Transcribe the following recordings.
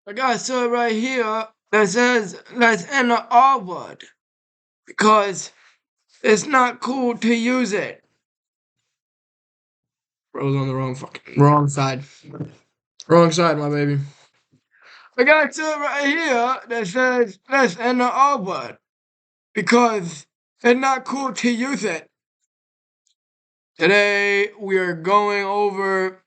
I got a sign right here that says let's end the R word because it's not cool to use it. Bro's on the wrong side. Wrong side, my baby. I got a sign right here that says let's end the R word because it's not cool to use it. Today we are going over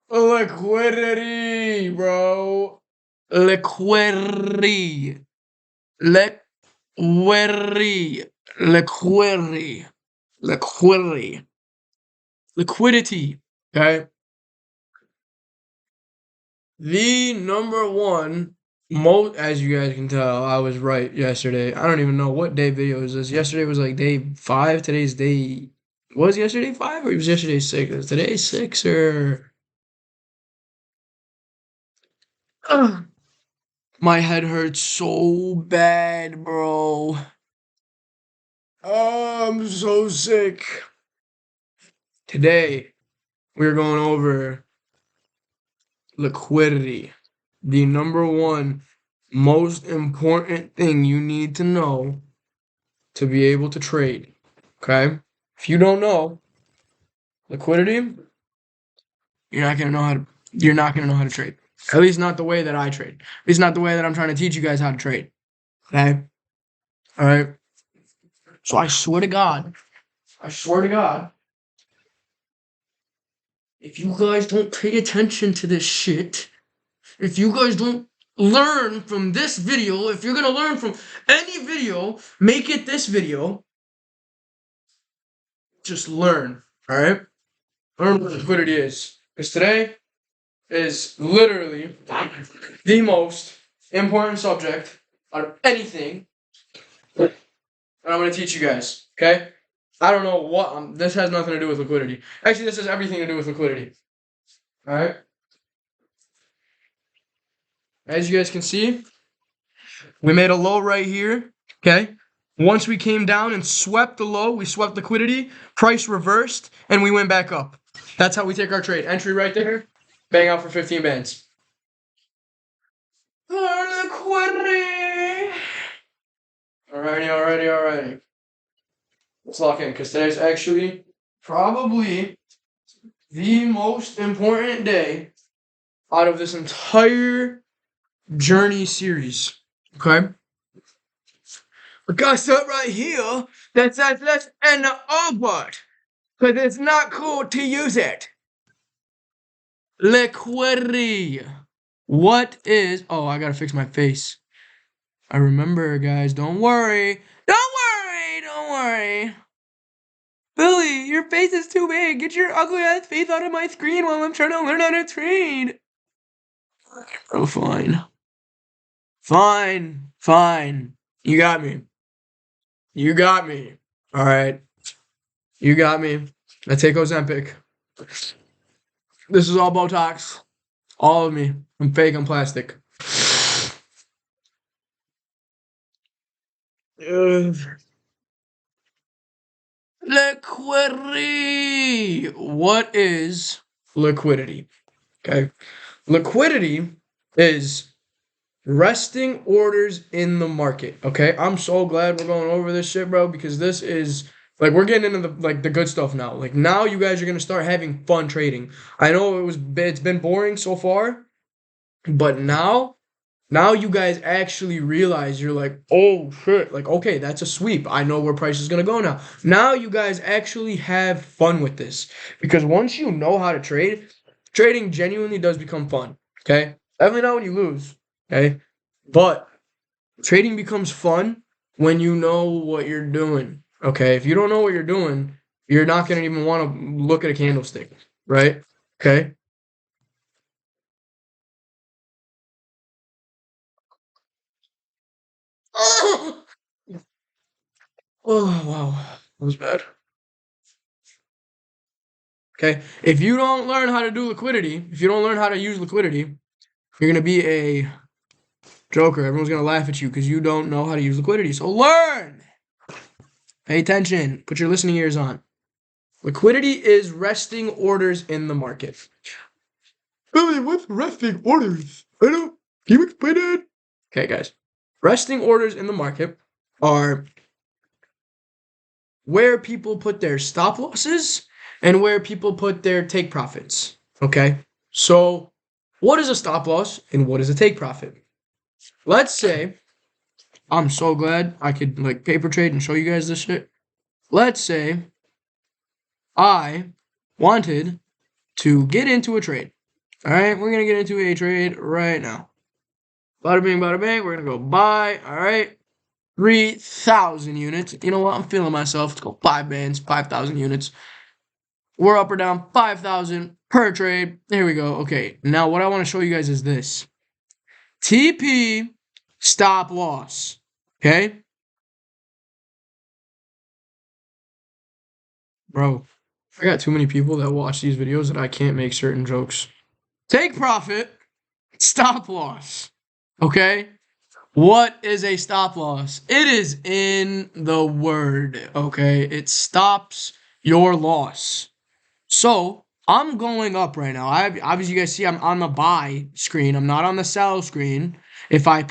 liquidity, bro. Liquidity. Liquidity. Liquidity. Liquidity. Liquidity. Okay. The number one most, as you guys can tell, I was right yesterday. I don't even know what day video is this. Yesterday was like day 5. Today's day. Was yesterday 5 or was yesterday 6? Is today 6 or. Ugh. My head hurts so bad, bro. Oh, I'm so sick. Today, we're going over liquidity. The number one most important thing you need to know to be able to trade. Okay? If you don't know liquidity, you're not gonna know how to trade. At least not the way that I trade. At least not the way that I'm trying to teach you guys how to trade. Okay? Alright. So I swear to God, if you guys don't pay attention to this shit, if you guys don't learn from this video, if you're gonna learn from any video, make it this video. Just learn, alright? Learn what liquidity is. Because today is literally the most important subject out of anything that I'm gonna teach you guys, okay? I don't know what, this has nothing to do with liquidity. Actually, this has everything to do with liquidity. Alright? As you guys can see, we made a low right here, okay? Once we came down and swept the low, we swept liquidity, price reversed, and we went back up. That's how we take our trade. Entry right there, bang out for 15 bands. Liquidity! Alrighty. Let's lock in, because today's actually probably the most important day out of this entire journey series, okay? We got something right here that says let's end the R word, because it's not cool to use it. Liquidity. What is... Oh, I gotta fix my face. I remember, guys. Don't worry. Don't worry. Billy, your face is too big. Get your ugly ass face out of my screen while I'm trying to learn how to trade. Oh, fine. You got me. Alright. You got me. I take Ozempic. This is all Botox. All of me. I'm fake, I'm plastic. Liquidity. What is liquidity? Okay. Liquidity is resting orders in the market. Okay. I'm so glad we're going over this shit, bro, because this is like we're getting into the good stuff now. Like now you guys are gonna start having fun trading. I know it's been boring so far, but now you guys actually realize you're like, oh shit, like okay, that's a sweep. I know where price is gonna go now. Now you guys actually have fun with this. Because once you know how to trade, trading genuinely does become fun. Okay? Definitely not when you lose. Okay? But trading becomes fun when you know what you're doing. Okay? If you don't know what you're doing, you're not gonna even want to look at a candlestick, right? Okay? Oh wow. That was bad. Okay. If you don't learn how to do liquidity, if you don't learn how to use liquidity, you're going to be a joker. Everyone's going to laugh at you because you don't know how to use liquidity. So learn. Pay attention. Put your listening ears on. Liquidity is resting orders in the market. Billy, what's resting orders? I don't Keep explaining. Okay, guys. Resting orders in the market are where people put their stop losses and where people put their take profits. Okay. So, what is a stop loss and what is a take profit? Let's say I'm so glad I could like paper trade and show you guys this shit. Let's say I wanted to get into a trade. All right, we're gonna get into a trade right now. Bada bing, bada bing. We're gonna go buy. All right, 3,000 units. You know what? I'm feeling myself. Let's go 5 bands, 5,000 units. We're up or down 5,000 per trade. There we go. Okay, now what I want to show you guys is this TP stop loss. Okay, bro. I got too many people that watch these videos that I can't make certain jokes. Take profit, stop loss. Okay? What is a stop loss? It is in the word. Okay? It stops your loss. So I'm going up right now. Obviously you guys see I'm on the buy screen. I'm not on the sell screen. If I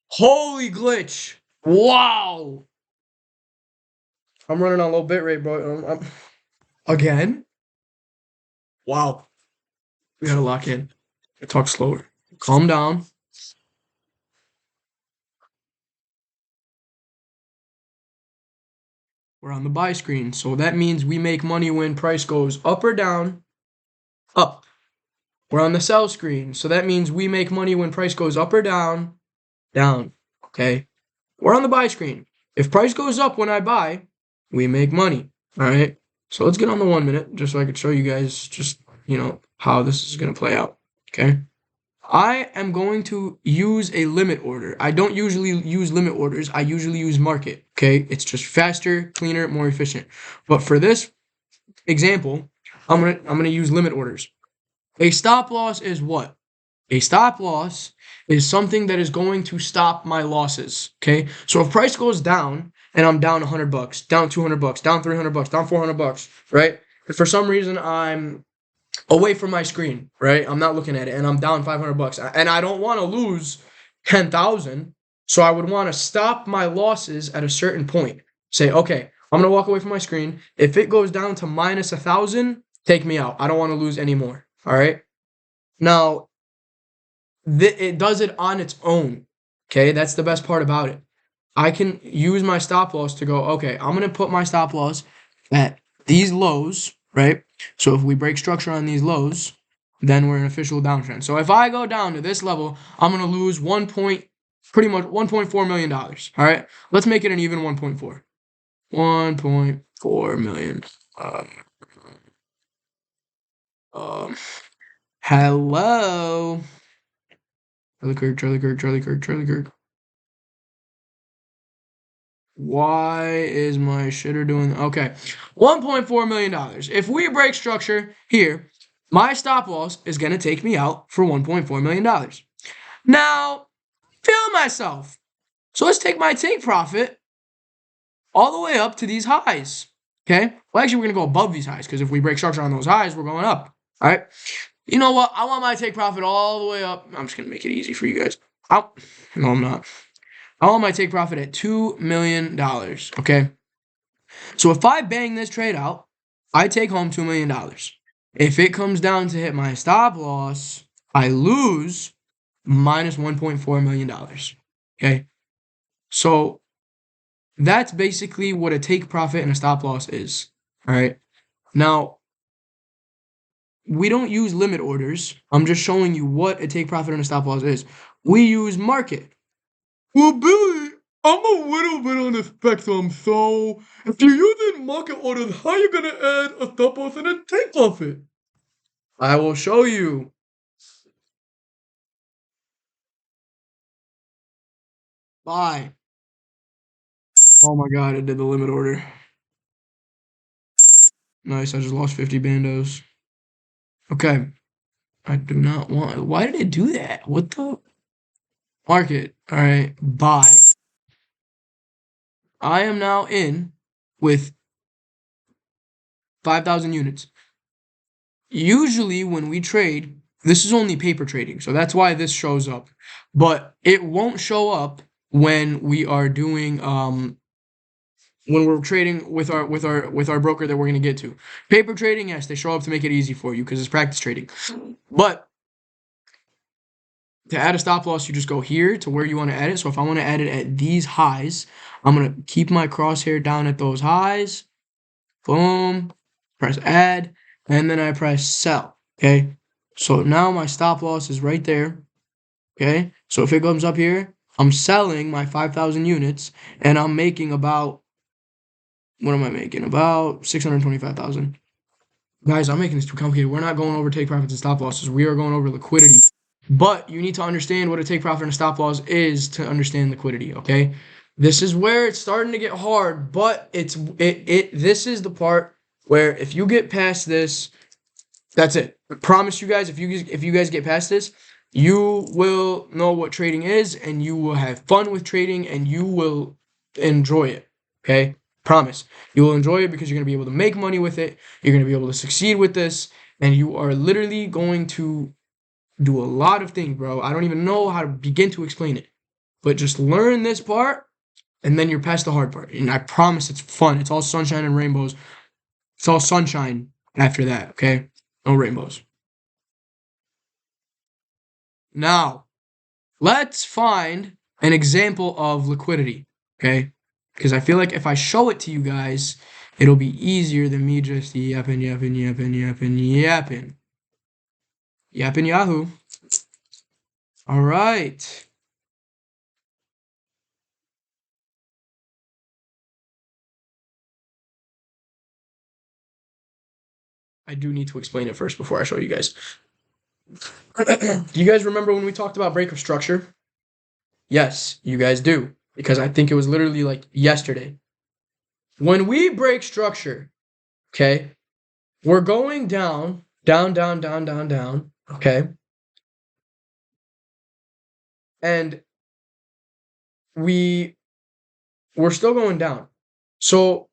holy glitch. Wow. I'm running on low bit rate, bro. Again? Wow. We gotta lock in. Talk slower. Calm down. We're on the buy screen. So that means we make money when price goes up or down. Up. We're on the sell screen. So that means we make money when price goes up or down. Down. Okay. We're on the buy screen. If price goes up when I buy, we make money. All right. So let's get on the 1 minute just so I could show you guys just, how this is going to play out. Okay. I am going to use a limit order. I don't usually use limit orders. I usually use market. Okay. It's just faster, cleaner, more efficient. But for this example, I'm gonna use limit orders. A stop loss is what? A stop loss is something that is going to stop my losses. Okay. So if price goes down and I'm down $100, down $200, down $300, down $400, right? If for some reason I'm away from my screen, right? I'm not looking at it and I'm down $500 and I don't want to lose 10,000. So I would want to stop my losses at a certain point. Say, okay, I'm going to walk away from my screen. If it goes down to minus 1,000, take me out. I don't want to lose anymore. All right. Now, it does it on its own. Okay. That's the best part about it. I can use my stop loss to go, okay, I'm going to put my stop loss at these lows, right? So if we break structure on these lows, then we're in official downtrend. So if I go down to this level, I'm going to lose pretty much $1.4 million. All right. Let's make it an even 1.4. 1.4 million. Um, hello. Charlie Kirk, Charlie Kirk, Charlie Kirk, Charlie Kirk. Why is my shitter doing okay? $1.4 million. If we break structure here, my stop loss is going to take me out for $1.4 million. Now, feel myself. So let's take my take profit all the way up to these highs. Okay? Well, actually, we're going to go above these highs because if we break structure on those highs, we're going up. All right? You know what? I want my take profit all the way up. I'm just going to make it easy for you guys. No, I'm not. I want my take profit at $2 million. Okay? So if I bang this trade out, I take home $2 million. If it comes down to hit my stop loss, I lose minus $1.4 million. Okay? So that's basically what a take profit and a stop loss is. All right? Now, we don't use limit orders. I'm just showing you what a take profit and a stop loss is. We use market. Well, Billy, I'm a little bit on the spectrum, so if you're using market orders, how are you gonna add a stop loss and a take profit? I will show you. Bye. Oh my god, I did the limit order. Nice, I just lost 50 bandos. Okay. I do not want. Why did it do that? What the? Market. Alright, buy. I am now in with 5,000 units. Usually, when we trade, this is only paper trading, so that's why this shows up. But it won't show up when we are doing when we're trading with our broker that we're gonna get to. Paper trading, yes, they show up to make it easy for you because it's practice trading. But to add a stop loss, you just go here to where you want to add it. So if I want to add it at these highs, I'm gonna keep my crosshair down at those highs. Boom, press add, and then I press sell. Okay, so now my stop loss is right there. Okay, so if it comes up here, I'm selling my 5,000 units, and I'm making about, what am I making? About 625,000. Guys, I'm making this too complicated. We're not going over take profits and stop losses. We are going over liquidity. But you need to understand what a take profit and a stop loss is to understand liquidity, okay? This is where it's starting to get hard, but this is the part where if you get past this, that's it. I promise you guys, if you guys get past this, you will know what trading is, and you will have fun with trading, and you will enjoy it. Okay? Promise. You will enjoy it because you're going to be able to make money with it. You're going to be able to succeed with this, and you are literally going to do a lot of things, bro. I don't even know how to begin to explain it. But just learn this part, and then you're past the hard part. And I promise it's fun. It's all sunshine and rainbows. It's all sunshine after that, okay? No rainbows. Now, let's find an example of liquidity, okay? Because I feel like if I show it to you guys, it'll be easier than me just yapping. Yapping Yahoo. All right. I do need to explain it first before I show you guys. Do you guys remember when we talked about break of structure? Yes, you guys do. Because I think it was literally like yesterday. When we break structure, okay, we're going down, okay? And we're still going down. So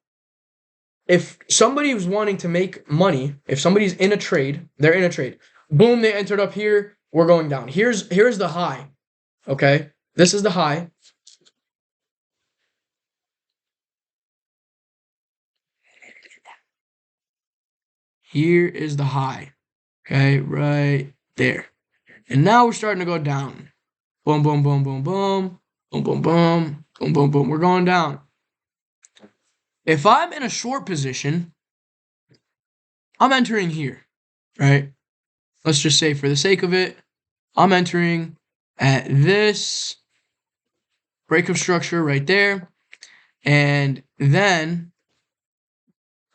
if somebody was wanting to make money, if somebody's in a trade, they're in a trade. Boom, they entered up here, we're going down. Here's the high. Okay? This is the high. Here is the high. Okay, right there. And now we're starting to go down. Boom, boom, boom, boom, boom. Boom, boom, boom. Boom, boom, boom. We're going down. If I'm in a short position, I'm entering here, right? Let's just say for the sake of it, I'm entering at this break of structure right there. And then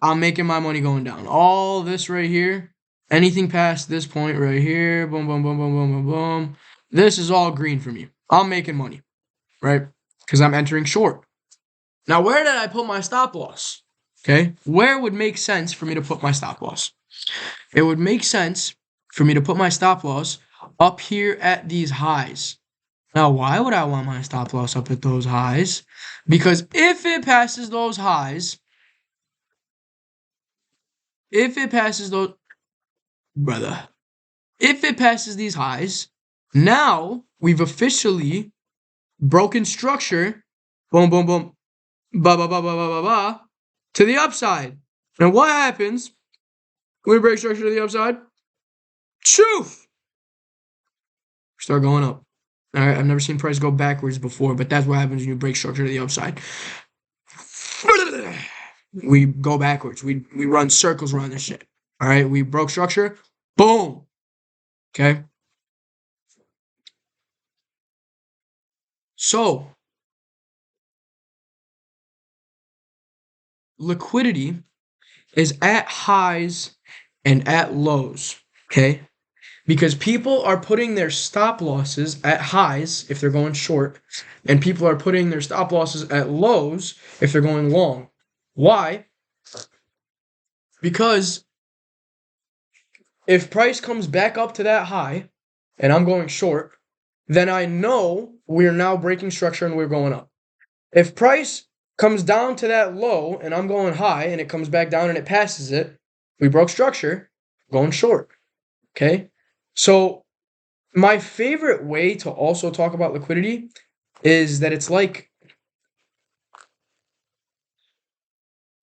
I'm making my money going down. All this right here, anything past this point right here, boom, boom, boom, boom, boom, boom, boom. This is all green for me. I'm making money, right? Because I'm entering short. Now, where did I put my stop loss? Okay, where would make sense for me to put my stop loss? It would make sense for me to put my stop loss up here at these highs. Now, why would I want my stop loss up at those highs? Because if it passes those highs, if it passes those, brother, if it passes these highs, now we've officially broken structure, boom, boom, boom, ba, ba, ba, ba, ba, ba, ba, to the upside. And what happens when we break structure to the upside? Shoof! Start going up. All right, I've never seen price go backwards before, but that's what happens when you break structure to the upside. We go backwards. We run circles around this shit. All right, we broke structure. Boom. Okay. So liquidity is at highs and at lows. Okay. Because people are putting their stop losses at highs if they're going short, and people are putting their stop losses at lows if they're going long. Why? Because if price comes back up to that high and I'm going short, then I know we're now breaking structure and we're going up. If price comes down to that low and I'm going high and it comes back down and it passes it, we broke structure, going short. Okay? So my favorite way to also talk about liquidity is that it's like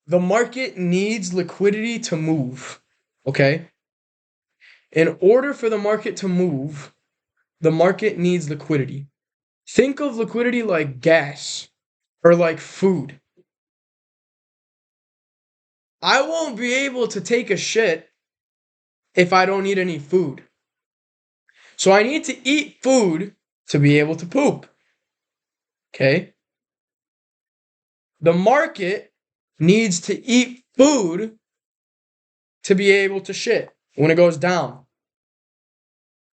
the market needs liquidity to move. Okay? In order for the market to move, the market needs liquidity. Think of liquidity like gas or like food. I won't be able to take a shit if I don't eat any food. So I need to eat food to be able to poop. Okay? The market needs to eat food to be able to shit when it goes down.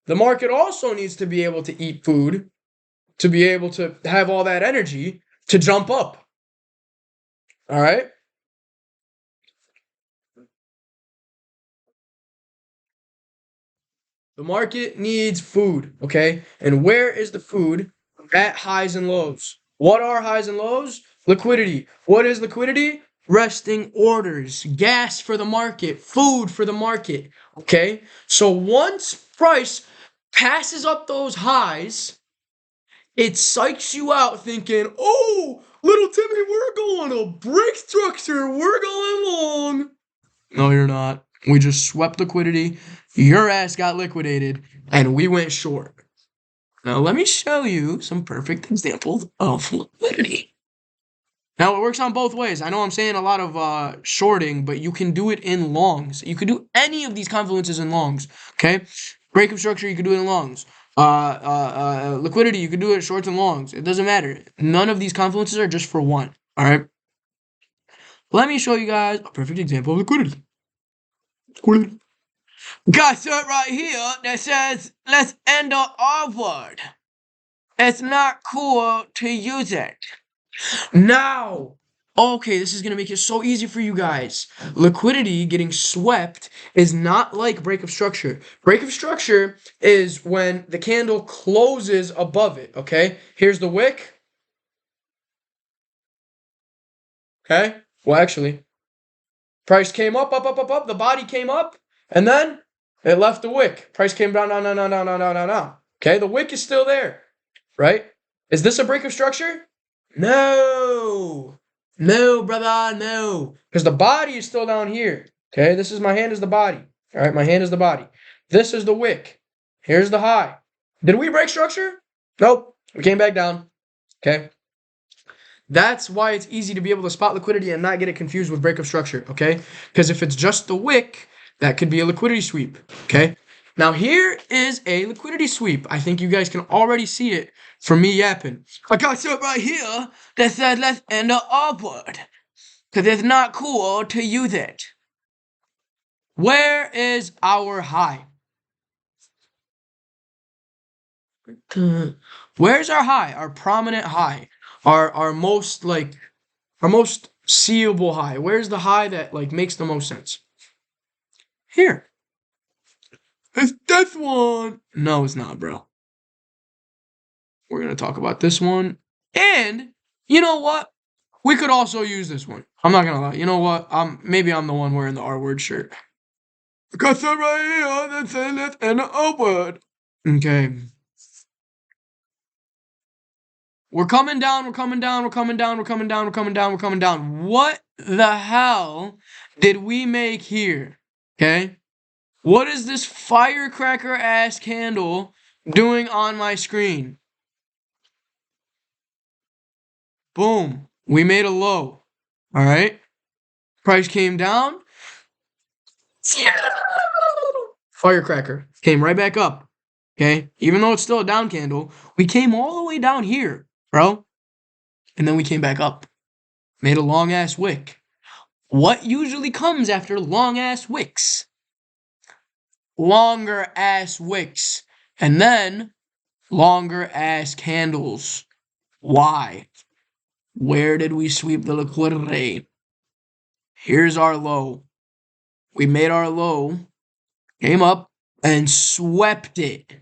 The market also needs to be able to eat food to be able to have all that energy to jump up. All right? The market needs food, okay? And where is the food? At highs and lows. What are highs and lows? Liquidity. What is liquidity? Resting orders, gas for the market, food for the market, okay? So once price passes up those highs, it psychs you out thinking, oh, little Timmy, we're going to break structure. We're going long. No, you're not. We just swept liquidity. Your ass got liquidated, and we went short. Now, let me show you some perfect examples of liquidity. Now, it works on both ways. I know I'm saying a lot of shorting, but you can do it in longs. You could do any of these confluences in longs, okay? Break of structure, you could do it in longs. Liquidity, you could do it shorts and longs. It doesn't matter. None of these confluences are just for one, all right? Let me show you guys a perfect example of liquidity. Got something right here that says, let's enter upward. It's not cool to use it. Now, okay, this is going to make it so easy for you guys. Liquidity getting swept is not like break of structure. Break of structure is when the candle closes above it, okay? Here's the wick. Okay? Well, actually, price came up, up, up, up, up. The body came up, and then it left the wick. Price came down, down, down, down, down, down, down, down, down. Okay, the wick is still there, right? Is this a break of structure? No. No, brother, no. Because the body is still down here. Okay, this is my hand is the body. All right, my hand is the body. This is the wick. Here's the high. Did we break structure? Nope. We came back down. Okay. That's why it's easy to be able to spot liquidity and not get it confused with break of structure, okay? Because if it's just the wick, that could be a liquidity sweep, okay? Now here is a liquidity sweep. I think you guys can already see it from me yapping. I got something right here that says let's enter upward. Because it's not cool to use it. Where is our high? Where's our high? Our prominent high. Our most our most seeable high. Where's the high that like makes the most sense? Here. It's this one. No, it's not, bro. We're gonna talk about this one. And you know what? We could also use this one. I'm not gonna lie. You know what? Maybe I'm the one wearing the R word shirt. Got some right here that says let's enter upward. Okay. We're coming down, we're coming down, we're coming down, we're coming down, we're coming down, we're coming down. What the hell did we make here? Okay? What is this firecracker ass candle doing on my screen? Boom. We made a low. All right? Price came down. Firecracker came right back up. Okay? Even though it's still a down candle, we came all the way down here, bro. And then we came back up. Made a long ass wick. What usually comes after long ass wicks? Longer ass wicks. And then longer ass candles. Why? Where did we sweep the liquidity? Here's our low. We made our low, came up, and swept it.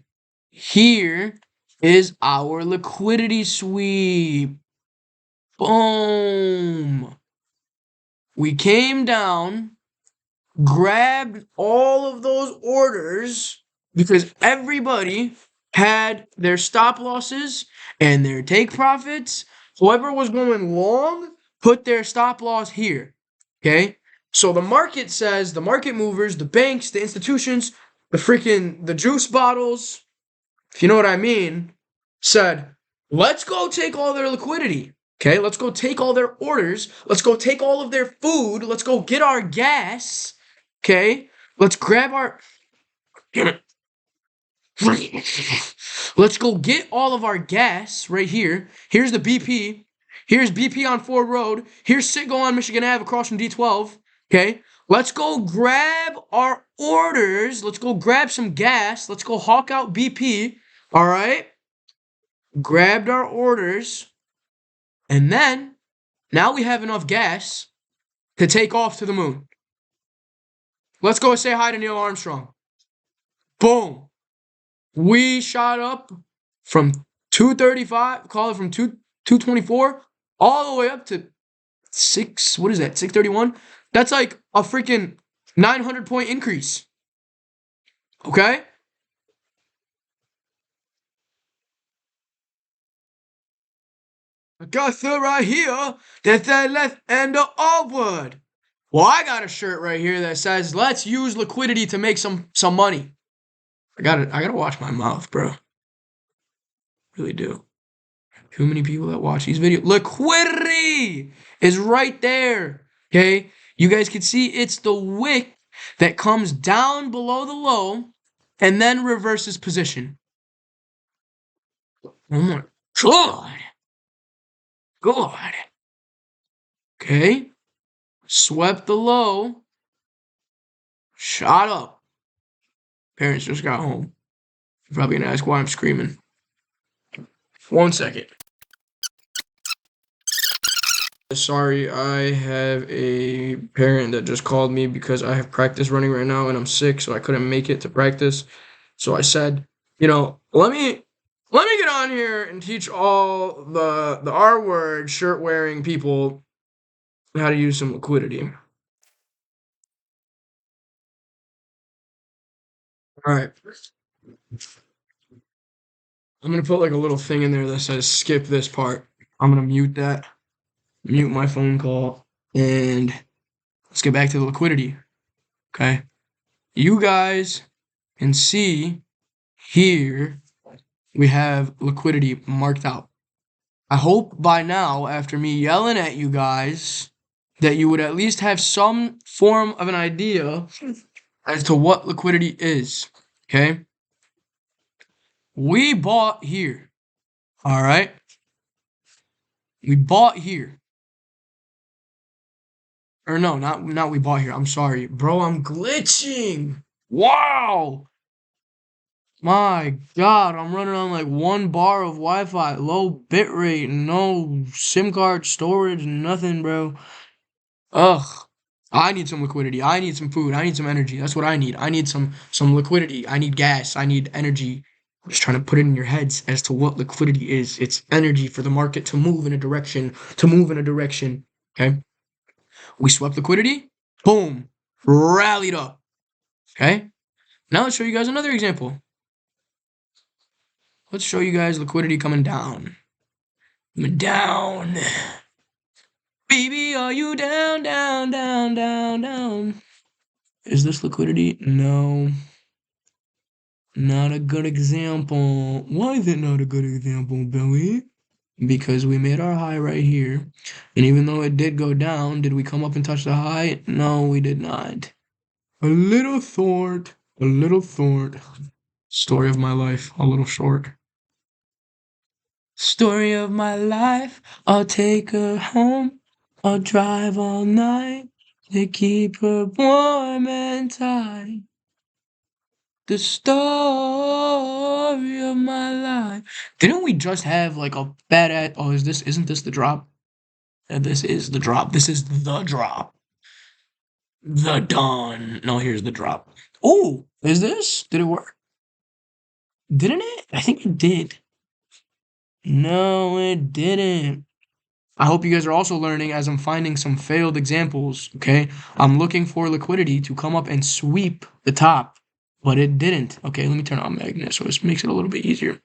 Here is our liquidity sweep. Boom. We came down, grabbed all of those orders, because everybody had their stop losses and their take profits. Whoever was going long put their stop loss here. Okay? So the market says, the market movers, the banks, the institutions, the juice bottles, if you know what I mean, said, let's go take all their liquidity. Okay, let's go take all their orders. Let's go take all of their food. Let's go get our gas. Okay, let's grab our. Let's go get all of our gas right here. Here's the BP. Here's BP on Ford Road. Here's Citgo on Michigan Ave across from D12. Okay, let's go grab our orders. Let's go grab some gas. Let's go hawk out BP. All right, grabbed our orders, and then now we have enough gas to take off to the moon. Let's go say hi to Neil Armstrong. Boom. We shot up from 235, call it from 224, all the way up to 631? That's like a freaking 900-point increase. Okay? I got that right here. That's that left end of Allwood. Well, I got a shirt right here that says, let's use liquidity to make some money. I gotta watch my mouth, bro. Really do. Too many people that watch these videos. Liquidity is right there. Okay? You guys can see it's the wick that comes down below the low and then reverses position. Oh my God. God. Okay? Swept the low. Shot up. Parents just got home. You're probably gonna ask why I'm screaming. 1 second. Sorry, I have a parent that just called me because I have practice running right now and I'm sick, so I couldn't make it to practice. So I said, let me get on here and teach all the R word shirt wearing people how to use some liquidity. All right. I'm gonna put like a little thing in there that says skip this part. I'm gonna mute that, mute my phone call, and let's get back to the liquidity. Okay. You guys can see here we have liquidity marked out. I hope by now, after me yelling at you guys, that you would at least have some form of an idea as to what liquidity is. Okay? We bought here. All right? We bought here. Or no, not we bought here. I'm sorry. Bro, I'm glitching. Wow. My God, I'm running on like 1 bar of Wi-Fi, low bit rate, no SIM card storage, nothing, bro. Ugh. I need some liquidity. I need some food. I need some energy. That's what I need. I need some liquidity. I need gas. I need energy. I'm just trying to put it in your heads as to what liquidity is. It's energy for the market to move in a direction, Okay? We swept liquidity. Boom. Rallied up. Okay? Now let's show you guys another example. Let's show you guys liquidity coming down. Coming down. Baby, are you down, down, down, down, down? Is this liquidity? No. Not a good example. Why is it not a good example, Billy? Because we made our high right here. And even though it did go down, did we come up and touch the high? No, we did not. A little short. A little short. Story of my life. A little short. Story of my life. I'll take her home. I'll drive all night to keep her warm and tight. The story of my life. Didn't we just have like a badass? Oh, isn't this the drop? This is the drop. This is the drop. The dawn. No, here's the drop. Oh, is this? Did it work? Didn't it? I think it did. No, it didn't. I hope you guys are also learning as I'm finding some failed examples, okay? I'm looking for liquidity to come up and sweep the top, but it didn't. Okay, let me turn on magnet so this makes it a little bit easier.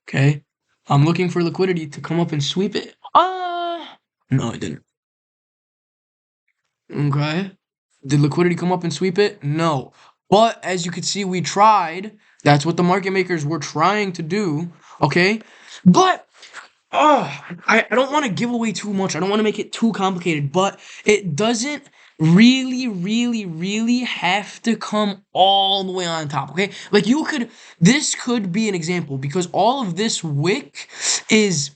Okay, I'm looking for liquidity to come up and sweep it. No, it didn't. Okay. Did liquidity come up and sweep it? No. But as you can see, we tried. That's what the market makers were trying to do. Okay. But I don't want to give away too much. I don't want to make it too complicated, but it doesn't really have to come all the way on top, okay? Like this could be an example because all of this wick is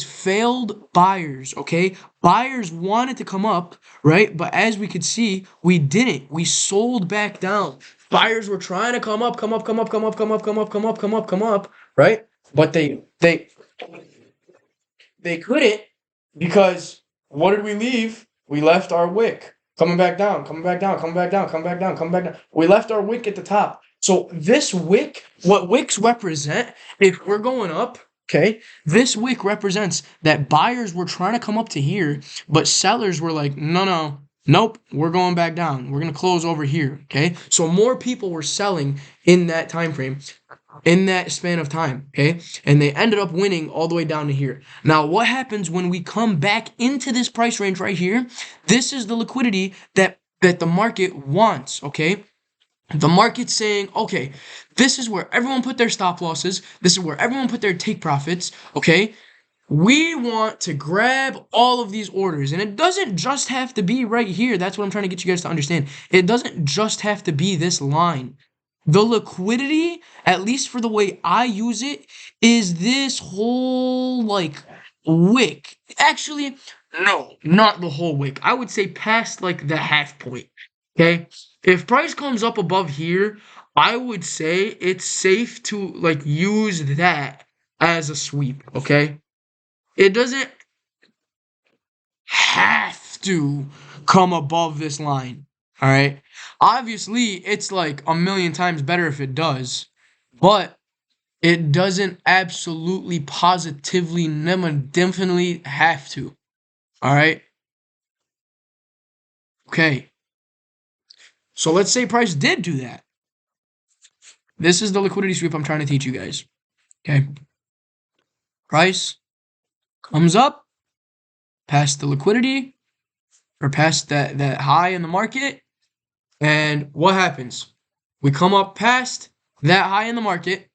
failed buyers, okay? Buyers wanted to come up, right? But as we could see, we didn't. We sold back down. Buyers were trying to come up, come up, right? But they couldn't because what did we leave? We left our wick. Coming back down, coming back down, coming back down, coming back down, coming back down. We left our wick at the top. So this wick, what wicks represent, if we're going up, okay, this wick represents that buyers were trying to come up to here, but sellers were like, no, nope, we're going back down. We're gonna close over here. Okay. So more people were selling in that time frame, in that span of time, okay? And they ended up winning all the way down to here. Now, what happens when we come back into this price range right here? This is the liquidity that the market wants, okay? The market's saying, okay, this is where everyone put their stop losses. This is where everyone put their take profits, okay? We want to grab all of these orders. And it doesn't just have to be right here. That's what I'm trying to get you guys to understand. It doesn't just have to be this line. The liquidity, at least for the way I use it, is this whole like wick. Actually, no, not the whole wick. I would say past like the half point. Okay? If price comes up above here, I would say it's safe to like use that as a sweep, okay? It doesn't have to come above this line. All right. Obviously, it's like a million times better if it does, but it doesn't absolutely, positively, definitely have to. All right. Okay. So let's say price did do that. This is the liquidity sweep I'm trying to teach you guys. Okay. Price comes up past the liquidity or past that high in the market. And what happens? We come up past that high in the market.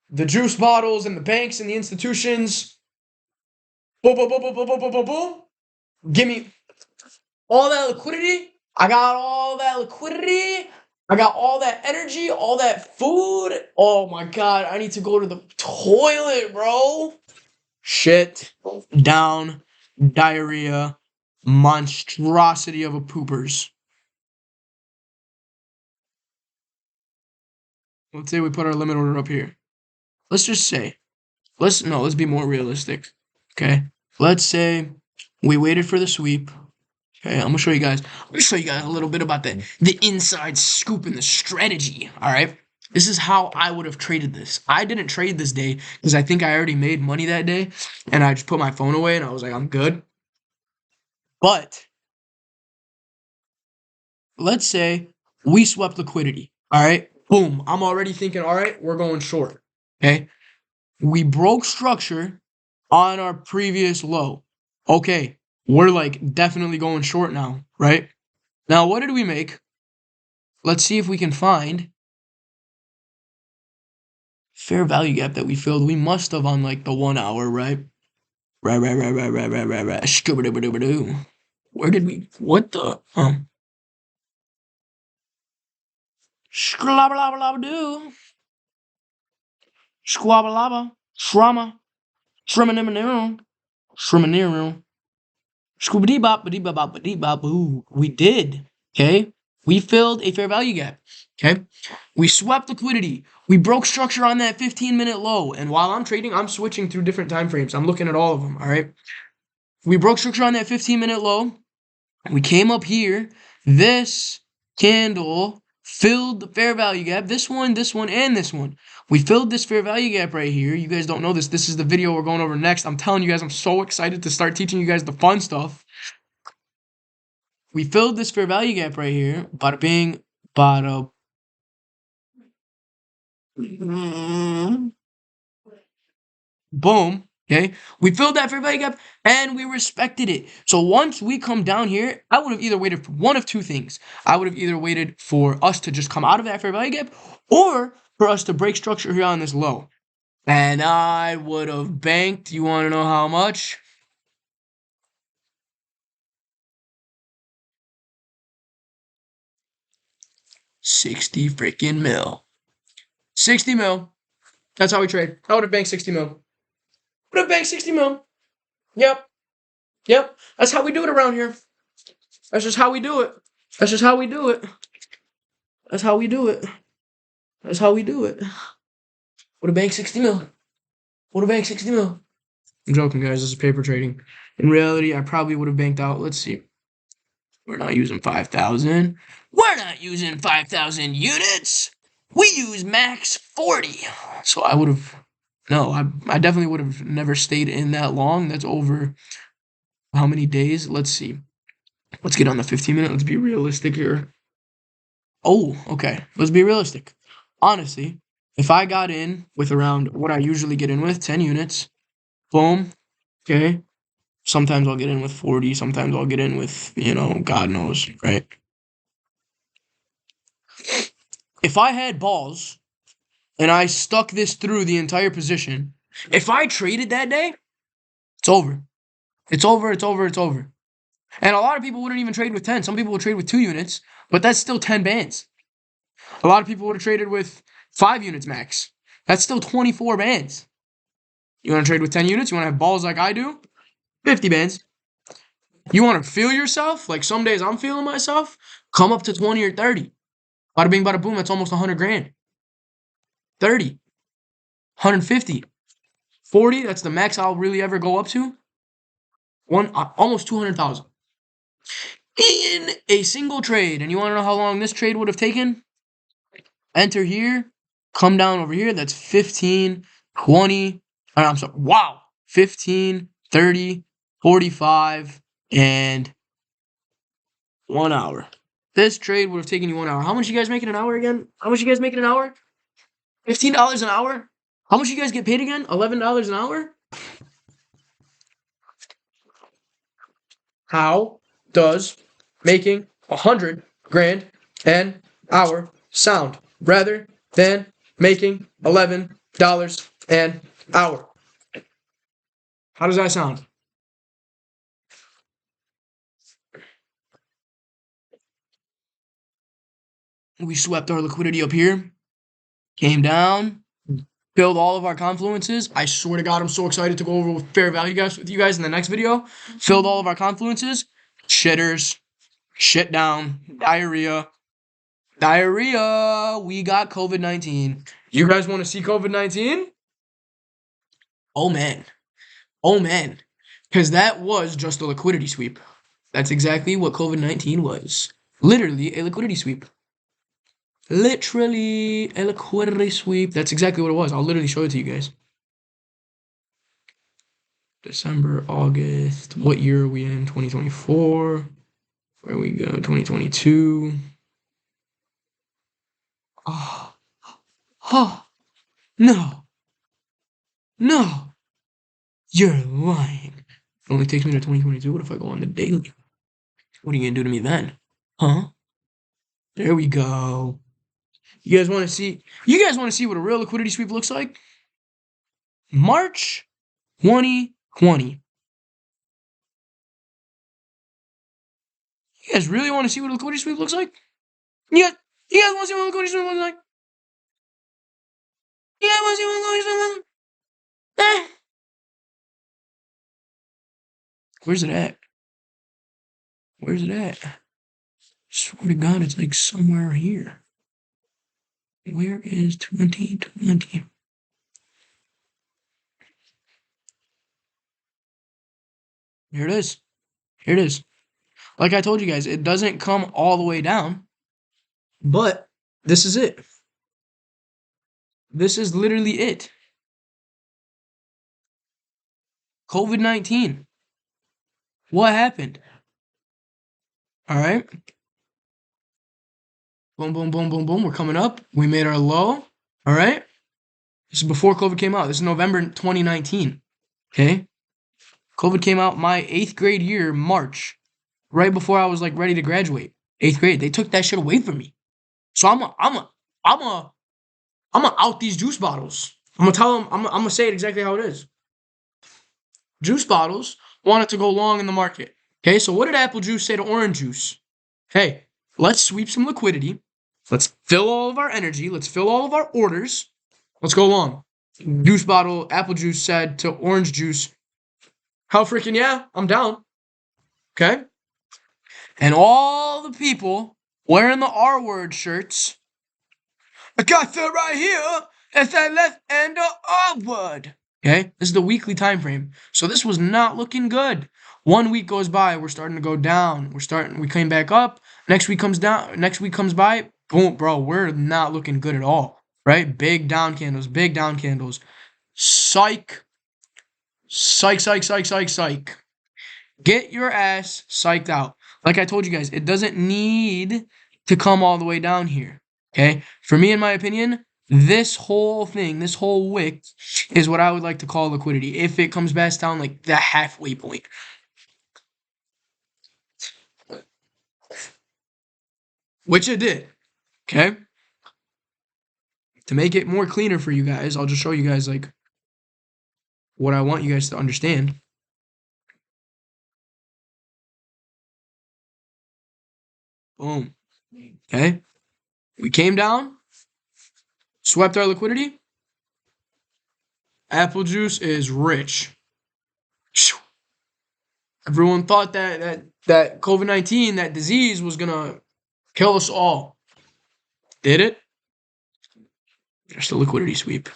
The juice bottles and the banks and the institutions, boom, boom, boom, boom, boom, boom, boom, boom, boom. Give me all that liquidity. I got all that liquidity. I got all that energy, all that food. Oh my God, I need to go to the toilet, bro. Shit, down, diarrhea, monstrosity of a poopers. Let's say we put our limit order up here. Let's just say, let's be more realistic. Okay. Let's say we waited for the sweep. Okay, I'm gonna show you guys. I'm gonna show you guys a little bit about the inside scoop and the strategy. All right. This is how I would have traded this. I didn't trade this day because I think I already made money that day, and I just put my phone away and I was like, I'm good. But let's say we swept liquidity. All right. Boom. I'm already thinking, all right, we're going short. Okay. We broke structure on our previous low. Okay. We're like definitely going short now, right? Now, what did we make? Let's see if we can find fair value gap that we filled. We must have on like the 1 hour, right? Right. Scooby-doo. Where did we? What the? Scribble-lobble-lobble-doo. Squabble-lobble. Shrama. Shrimma-nimma-nimma. Shrimma-nimma. Scooby-dee-bop-ba-dee-bop-ba-dee-bop-boo. We did. Okay? We filled a fair value gap. Okay? We swept liquidity. We broke structure on that 15-minute low. And while I'm trading, I'm switching through different time frames. I'm looking at all of them. All right? We broke structure on that 15-minute low. We came up here. This candle filled the fair value gap. This one, and this one. We filled this fair value gap right here. You guys don't know this. This is the video we're going over next. I'm telling you guys, I'm so excited to start teaching you guys the fun stuff. We filled this fair value gap right here. Bada bing, Bada boom. Okay. We filled that fair value gap and we respected it. So once we come down here, I would have either waited for one of two things. I would have either waited for us to just come out of that fair value gap or for us to break structure here on this low. And I would have banked. You want to know how much? 60 freaking mil. 60 mil. That's how we trade. I would have banked 60 mil. Would have banked 60 mil. Yep. Yep. That's how we do it around here. That's just how we do it. That's just how we do it. That's how we do it. That's how we do it. Would have banked 60 mil. Would have banked 60 mil. I'm joking, guys. This is paper trading. In reality, I probably would have banked out. Let's see. We're not using 5,000. We're not using 5,000 units. We use max 40. So I would have. No, I definitely would have never stayed in that long. That's over how many days? Let's see. Let's get on the 15-minute. Let's be realistic here. Oh, okay. Let's be realistic. Honestly, if I got in with around what I usually get in with, 10 units, boom, okay. Sometimes I'll get in with 40, sometimes I'll get in with, God knows, right? If I had balls and I stuck this through the entire position, if I traded that day, it's over. It's over, it's over, it's over. And a lot of people wouldn't even trade with 10. Some people would trade with 2 units, but that's still 10 bands. A lot of people would have traded with 5 units max. That's still 24 bands. You want to trade with 10 units? You want to have balls like I do? 50 bands. You want to feel yourself? Like some days I'm feeling myself? Come up to 20 or 30. Bada bing, bada boom, that's almost 100 grand. 30, 150, 40, that's the max I'll really ever go up to. Almost 200,000 in a single trade. And you want to know how long this trade would have taken? Enter here, come down over here. That's 15, 20. I'm sorry. Wow. 15, 30, 45, and 1 hour. This trade would have taken you 1 hour. How much you guys making an hour again? How much you guys making an hour? $15 an hour? How much you guys get paid again? $11 an hour? How does making 100 grand an hour sound rather than making $11 an hour? How does that sound? We swept our liquidity up here, came down, filled all of our confluences. I swear to God, I'm so excited to go over with fair value guys with you guys in the next video. Filled all of our confluences. Shitters, shit down, diarrhea. Diarrhea. We got COVID-19. You guys want to see COVID-19? Oh man. Oh man. Because that was just a liquidity sweep. That's exactly what COVID-19 was. Literally a liquidity sweep. Literally a liquidity sweep. That's exactly what it was. I'll literally show it to you guys. December, August. What year are we in? 2024. Where we go? 2022. Oh, oh, no, no, you're lying. It only takes me to 2022. What if I go on the daily? What are you gonna do to me then? Huh? There we go. You guys want to see? You guys want to see what a real liquidity sweep looks like? March 2020. You guys really want to see what a liquidity sweep looks like? You guys want to see what a liquidity sweep looks like? You guys want to see what a liquidity sweep looks like? Eh. Where's it at? Where's it at? Swear to God, it's like somewhere here. Where is 2020? Here it is. Here it is. Like I told you guys, it doesn't come all the way down, but this is it. This is literally it. COVID-19. What happened? All right. Boom, boom, boom, boom, boom. We're coming up. We made our low. All right. This is before COVID came out. This is November 2019. Okay. COVID came out my 8th grade year, March, right before I was like ready to graduate. 8th grade. They took that shit away from me. So I'm gonna out these juice bottles. I'm gonna tell them. I'm gonna say it exactly how it is. Juice bottles wanted to go long in the market. Okay, so what did apple juice say to orange juice? Hey, let's sweep some liquidity. Let's fill all of our energy. Let's fill all of our orders. Let's go long. Juice bottle, apple juice said to orange juice, hell freaking yeah, I'm down. Okay? And all the people wearing the R word shirts, I got that right here. That's that left and the R word. Okay? This is the weekly time frame. So this was not looking good. 1 week goes by, we're starting to go down. We came back up. Next week comes down. Next week comes by. Boom, bro, we're not looking good at all. Right? Big down candles, big down candles. Psych. Psych, psych, psych, psych, psych. Get your ass psyched out. Like I told you guys, it doesn't need to come all the way down here. Okay? For me, in my opinion, this whole thing, this whole wick is what I would like to call liquidity. If it comes back down like the halfway point. Which it did. Okay? To make it more cleaner for you guys, I'll just show you guys like what I want you guys to understand. Boom. Okay? We came down, swept our liquidity. Apple juice is rich. Everyone thought that COVID-19, that disease, was gonna kill us all. Did it? Just a liquidity sweep.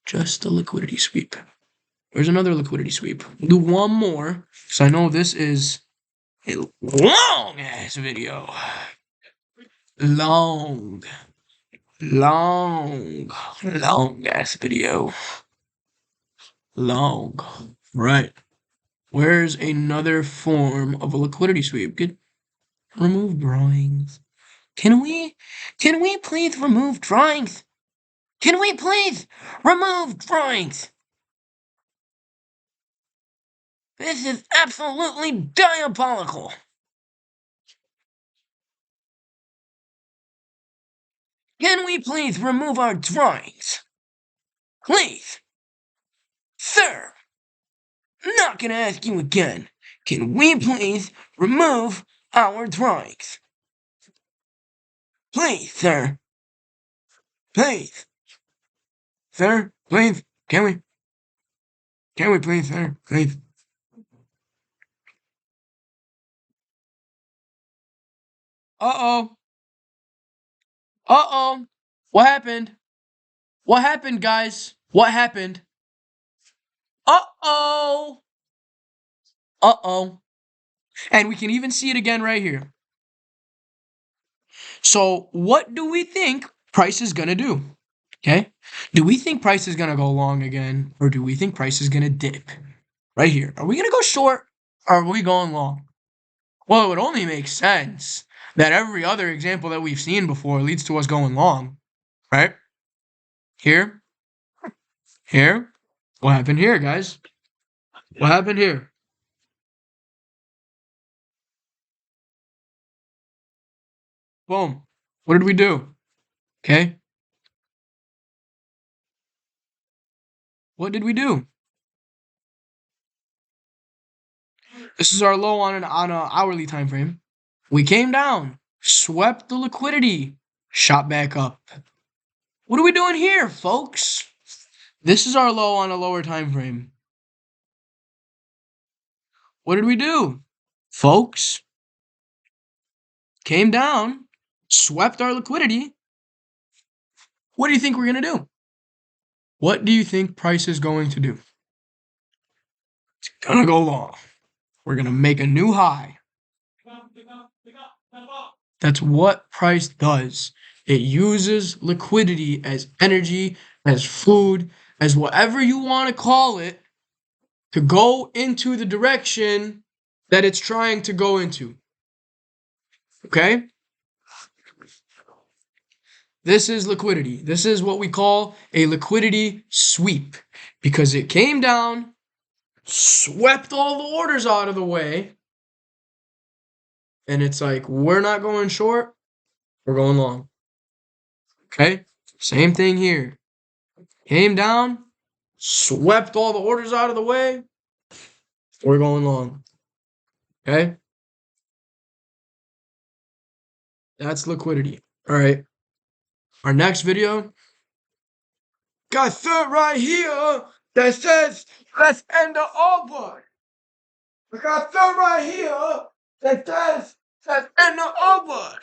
Just a liquidity sweep. There's another liquidity sweep. We'll do one more, because I know this is a long-ass video. Long-ass video. Long. Right. Where's another form of a liquidity sweep? Good. Remove drawings. Can we please remove drawings? Can we please remove drawings? This is absolutely diabolical. Can we please remove our drawings? Please. Sir, I'm not gonna ask you again. Can we please remove our drawings? Please, sir. Please. Sir, please. Can we please, sir? Please. Uh-oh. Uh-oh. What happened? What happened, guys? What happened? Uh-oh. Uh-oh. And we can even see it again right here. So what do we think price is going to do? Okay? Do we think price is going to go long again? Or do we think price is going to dip? Right here. Are we going to go short? Or are we going long? Well, it would only make sense that every other example that we've seen before leads to us going long. Right? Here. Here. What happened here, guys? What happened here? Boom. What did we do? Okay. What did we do? This is our low on an hourly time frame. We came down, swept the liquidity, shot back up. What are we doing here, folks? This is our low on a lower time frame. What did we do? Folks, came down, swept our liquidity. What do you think we're going to do? What do you think price is going to do? It's going to go long. We're going to make a new high. That's what price does. It uses liquidity as energy, as food, as whatever you want to call it, to go into the direction that it's trying to go into. Okay? This is liquidity. This is what we call a liquidity sweep because it came down, swept all the orders out of the way, and it's like, we're not going short, we're going long. Okay? Same thing here. Came down, swept all the orders out of the way, we're going long. Okay? That's liquidity. All right. Our next video got third right here that says, let's end the over. We got third right here that says, let's end the over.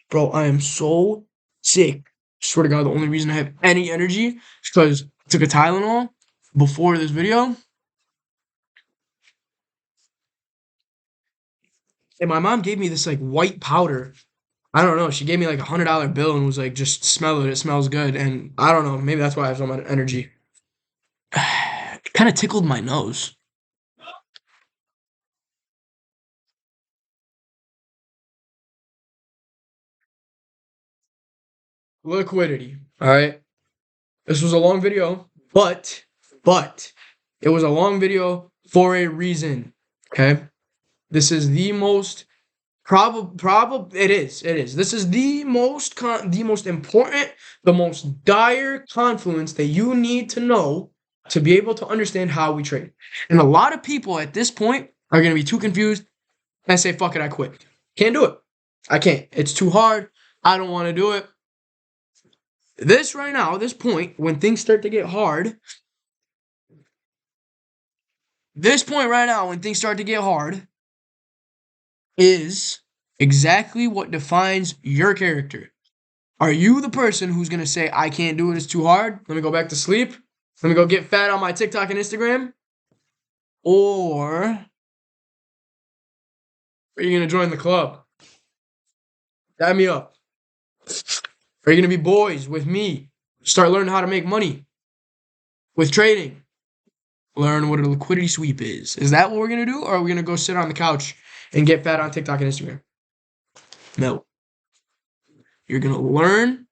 Bro, I am so sick. Swear to God, the only reason I have any energy is because I took a Tylenol before this video. And my mom gave me this like white powder. I don't know. She gave me like $100 bill and was like, just smell it. It smells good. And I don't know. Maybe that's why I have so much energy. It kind of tickled my nose. Liquidity. All right. This was a long video, but it was a long video for a reason. Okay. This is the most it is. This is the most important, the most dire confluence that you need to know to be able to understand how we trade. And a lot of people at this point are going to be too confused and say, fuck it, I quit. Can't do it. I can't. It's too hard. I don't want to do it. This right now, this point, when things start to get hard, this point right now, when things start to get hard, is exactly what defines your character. Are you the person who's going to say, I can't do it, it's too hard, let me go back to sleep, let me go get fat on my TikTok and Instagram? Or are you going to join the club? Dab me up. Are you going to be boys with me? Start learning how to make money with trading. Learn what a liquidity sweep is. Is that what we're going to do? Or are we going to go sit on the couch and get fat on TikTok and Instagram? No. You're going to learn.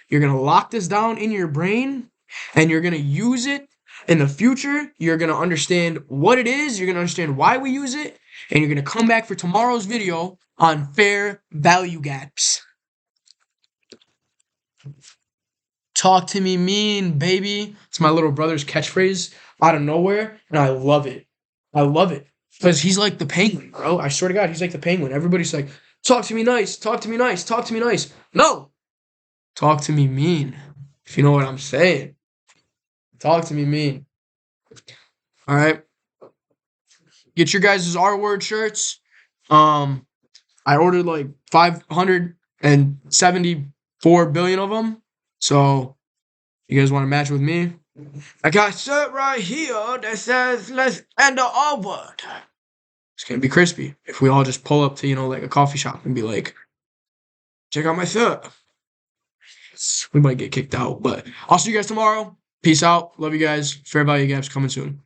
You're going to lock this down in your brain. And you're going to use it in the future. You're going to understand what it is. You're going to understand why we use it. And you're going to come back for tomorrow's video on fair value gaps. Talk to me mean, baby. It's my little brother's catchphrase out of nowhere, and I love it. I love it. Because he's like the penguin, bro. I swear to God, he's like the penguin. Everybody's like, talk to me nice, talk to me nice, talk to me nice. No! Talk to me mean, if you know what I'm saying. Talk to me mean. All right? Get your guys' R-word shirts. I ordered like 574 billion of them. So, you guys want to match with me? I got a shirt right here that says, let's end the R-word. It's going to be crispy if we all just pull up to, like a coffee shop and be like, check out my shirt. We might get kicked out, but I'll see you guys tomorrow. Peace out. Love you guys. Fair value gaps coming soon.